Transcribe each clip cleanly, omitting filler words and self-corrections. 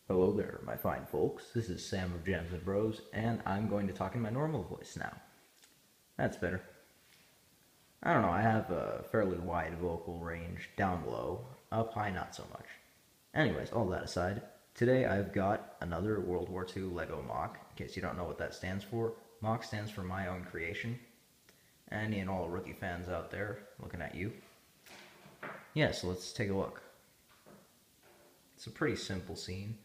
Hello there, my fine folks. This is Sam of Gems and Bros, and I'm going to talk in my normal voice now. That's better. I don't know, I have a fairly wide vocal range down low, up high not so much. Anyways, all that aside, today I've got another World War II Lego MOC. In case you don't know what that stands for, MOC stands for My Own Creation. Any and all rookie fans out there looking at you. Yeah, so let's take a look. It's a pretty simple scene.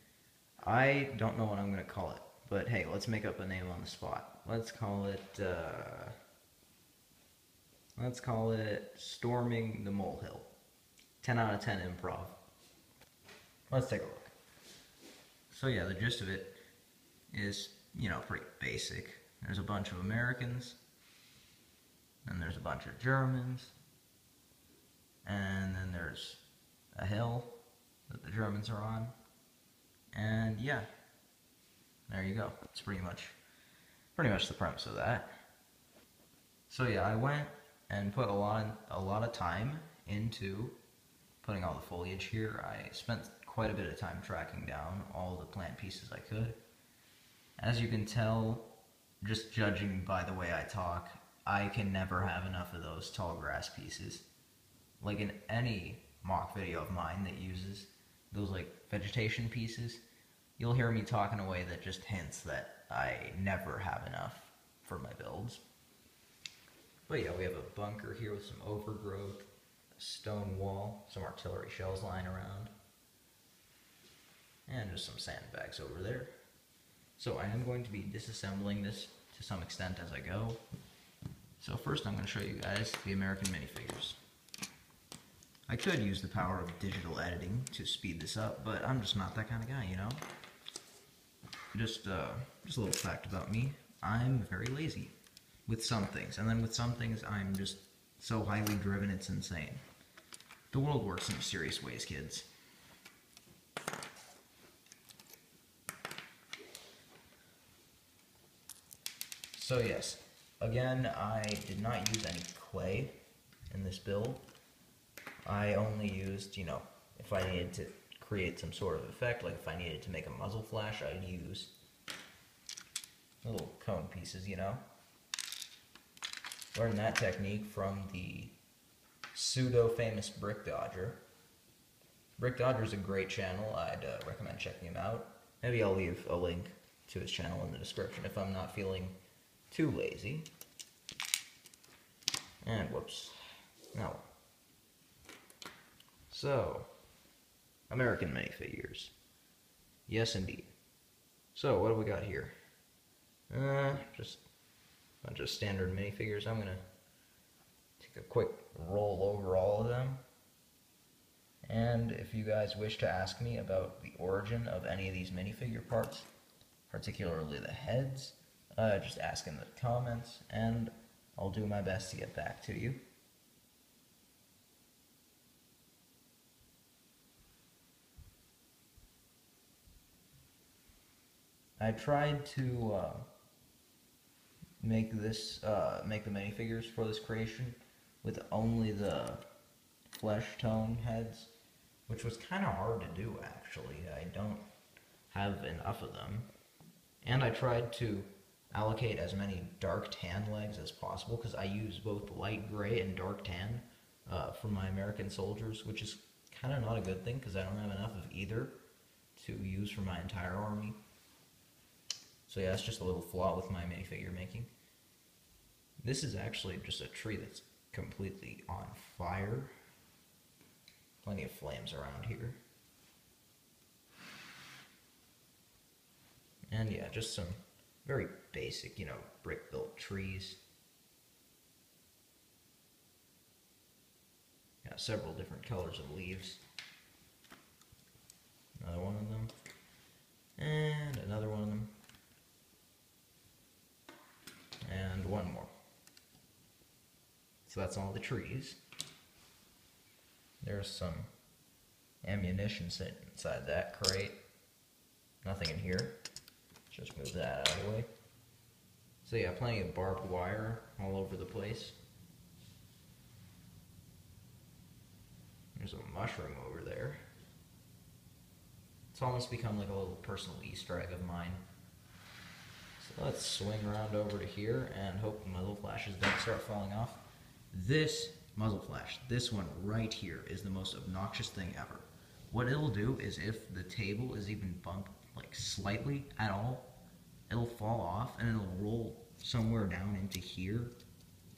I don't know what I'm going to call it, but hey, let's make up a name on the spot. Let's call it Storming the Molehill. 10 out of 10 improv. Let's take a look. So yeah, the gist of it is, pretty basic. There's a bunch of Americans, and there's a bunch of Germans, and then there's a hill that the Germans are on. And yeah, there you go. It's pretty much the premise of that. So yeah, I went and put a lot of time into putting all the foliage here. I spent quite a bit of time tracking down all the plant pieces I could. As you can tell, just judging by the way I talk, I can never have enough of those tall grass pieces. Like in any mock video of mine that uses those like vegetation pieces, you'll hear me talk in a way that just hints that I never have enough for my builds. But yeah, we have a bunker here with some overgrowth, a stone wall, some artillery shells lying around, and just some sandbags over there. So I am going to be disassembling this to some extent as I go. So first I'm going to show you guys the American minifigures. I could use the power of digital editing to speed this up, but I'm just not that kind of guy, Just a little fact about me, I'm very lazy with some things, and then with some things I'm just so highly driven it's insane. The world works in mysterious ways, kids. So yes, again, I did not use any clay in this build. I only used, if I needed to create some sort of effect, like if I needed to make a muzzle flash, I'd use little cone pieces, Learned that technique from the pseudo-famous Brick Dodger. Brick Dodger is a great channel. I'd recommend checking him out. Maybe I'll leave a link to his channel in the description if I'm not feeling too lazy. And whoops. No. So, American minifigures. Yes, indeed. So, what do we got here? Just a bunch of standard minifigures. I'm gonna take a quick roll over all of them. And if you guys wish to ask me about the origin of any of these minifigure parts, particularly the heads, just ask in the comments, and I'll do my best to get back to you. I tried to make the minifigures for this creation with only the flesh tone heads, which was kind of hard to do actually. I don't have enough of them. And I tried to allocate as many dark tan legs as possible because I use both light gray and dark tan for my American soldiers, which is kind of not a good thing because I don't have enough of either to use for my entire army. So yeah, that's just a little flaw with my minifigure making. This is actually just a tree that's completely on fire. Plenty of flames around here. And yeah, just some very basic, brick-built trees. Got several different colors of leaves. Another one of them. And another one of them. And one more. So that's all the trees. There's some ammunition sitting inside that crate. Nothing in here. Just move that out of the way. So yeah, plenty of barbed wire all over the place. There's a mushroom over there. It's almost become like a little personal Easter egg of mine. So let's swing around over to here and hope the muzzle flashes don't start falling off. This muzzle flash, this one right here, is the most obnoxious thing ever. What it'll do is if the table is even bumped like slightly at all, it'll fall off and it'll roll somewhere down into here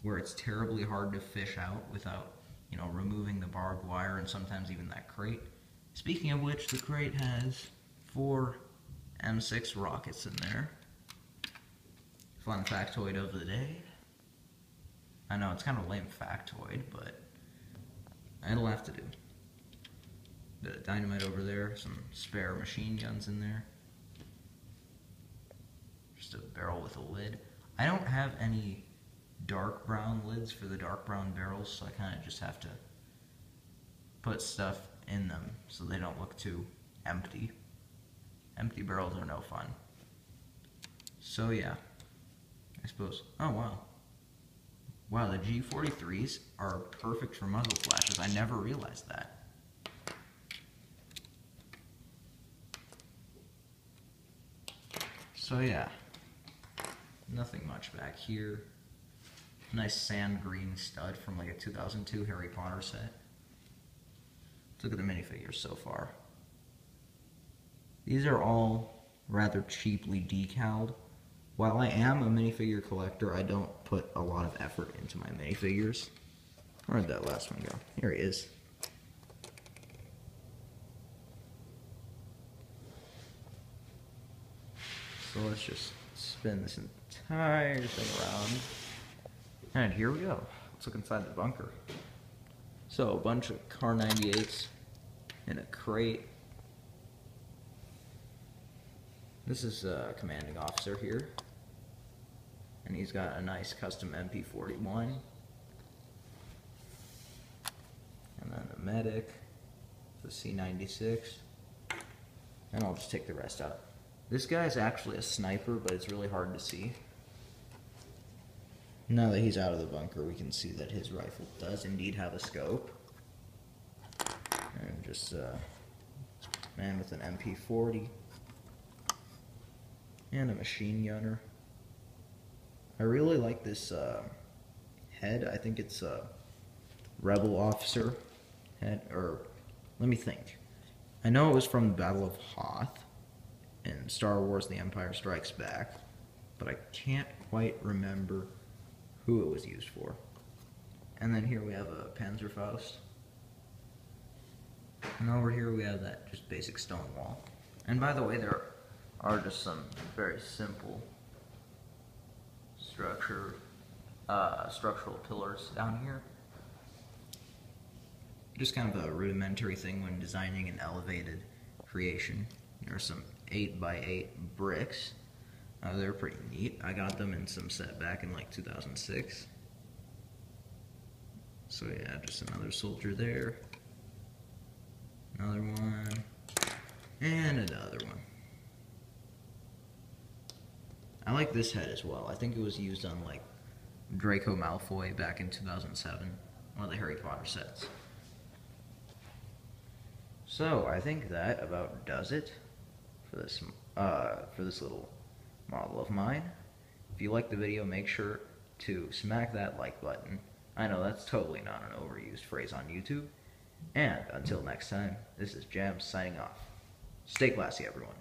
where it's terribly hard to fish out without, you know, removing the barbed wire and sometimes even that crate. Speaking of which, the crate has 4 M6 rockets in there. Fun factoid of the day. I know it's kind of a lame factoid, but it'll have to do. Bit of dynamite over there, some spare machine guns in there. Just a barrel with a lid. I don't have any dark brown lids for the dark brown barrels, so I kind of just have to put stuff in them so they don't look too empty. Empty barrels are no fun. So yeah, I suppose. Oh wow. Wow, the G43s are perfect for muzzle flashes. I never realized that. So yeah, nothing much back here. Nice sand green stud from like a 2002 Harry Potter set. Let's look at the minifigures so far. These are all rather cheaply decaled. While I am a minifigure collector, I don't put a lot of effort into my minifigures. Where'd that last one go? Here he is. So let's just spin this entire thing around. And here we go. Let's look inside the bunker. So a bunch of Car 98s in a crate. This is a commanding officer here. And he's got a nice custom MP41. And then a medic, the C96. And I'll just take the rest out. This guy's actually a sniper, but it's really hard to see. Now that he's out of the bunker, we can see that his rifle does indeed have a scope. And just a man with an MP40. And a machine gunner. I really like this head. I think it's a rebel officer head, or let me think. I know it was from the Battle of Hoth in Star Wars The Empire Strikes Back, but I can't quite remember who it was used for. And then here we have a Panzerfaust. And over here we have that just basic stone wall. And by the way, there are just some very simple structural pillars down here. Just kind of a rudimentary thing when designing an elevated creation. There are some 8x8 bricks. They're pretty neat. I got them in some set back in like 2006. So yeah, just another soldier there. Another one. And another one. I like this head as well. I think it was used on like Draco Malfoy back in 2007. One of the Harry Potter sets. So I think that about does it for this little model of mine. If you like the video, make sure to smack that like button. I know that's totally not an overused phrase on YouTube. And until next time, this is Jam signing off. Stay classy, everyone.